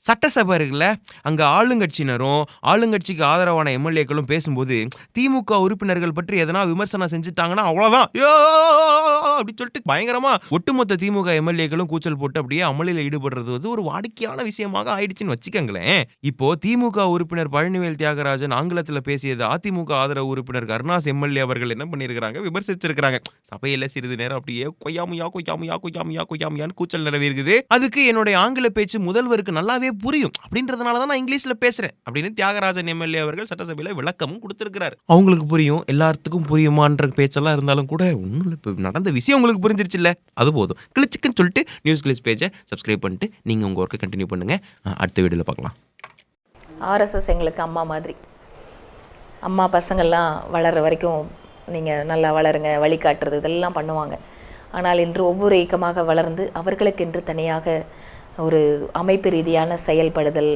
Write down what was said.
சட்டசபை இருக்குல்ல, அங்க ஆளுங்கட்சியினரும், ஆளுங்கட்சிக்கு ஆதரவான எம்.எல்.ஏக்களும் பேசும்போது, திமுக உறுப்பினர்கள் பற்றி எதனா விமர்சனம் செஞ்சுட்டாங்கன்னா, அவ்வளோதான். அப்படி சொல்லிட்டு பயங்கரமா ஒட்டுமொத்த திமுக எம்.எல்.ஏக்களும் கூச்சல் போட்டு அப்படியே அமளியில ஈடுபடுறது வந்து ஒரு வாடிக்கையான விஷயமாக ஆயிடுச்சுன்னு வச்சுக்கங்களேன். இப்போ திமுக உறுப்பினர் பழனிவேல் தியாகராஜன் ஆங்கிலத்தில பேசியது அதிமுக ஆதரவு உறுப்பினர் கருணாஸ் எம்.எல்.ஏ அவர்கள் என்ன பண்ணியிருக்கிறாங்க, விமர்சிச்சிருக்கிறாங்க. சபையில சிறிது நேரம் அப்படியே கொய்யாமுயா, கொய்யாமுயா, கொய்யாமுயா, கொய்யாமுயான்னு கூச்சல் நிலவியிருக்குது. அதுக்கு என்னுடைய ஆங்கில பேச்சு முதல்வருக்கு நல்லாவே புரியும். அப்படின்றதுனால தான் நான் இங்கிலீஷ்ல பேசுறேன். அப்படின்னு தியாகராஜன் எம்.எல்.ஏ அவர்கள் சட்டசபையில விளக்கமும் குடுத்திருக்கிறார். அவங்களுக்கு புரியும். எல்லாத்துக்கும் புரியுமான்ற பேச்செல்லாம் இருந்தாலும் கூட ஒண்ணும் இல்ல. இப்ப நடந்த விஷயம் உங்களுக்கு புரிஞ்சிருச்சுல்ல. அது போதும். கிளிச்சுக்குன்னு சொல்லிட்டு நியூஸ் கிளிட்ஸ் பேஜை சப்ஸ்கிரைப் பண்ணிட்டு நீங்க உங்க ஒர்க்கை கண்டினியூ பண்ணுங்க. அடுத்த வீடியோல பார்க்கலாம். ஆர்எஸ்எஸ் எங்களுக்கு அம்மா மாதிரி. அம்மா பசங்கள்லாம் வளர்ற வரைக்கும் நீங்கள் நல்லா வளருங்க, வழிகாட்டுறது இதெல்லாம் பண்ணுவாங்க. ஆனால் இன்று ஒவ்வொரு இயக்கமாக வளர்ந்து அவர்களுக்கென்று தனியாக ஒரு அமைப்பு ரீதியான செயல்படுதல்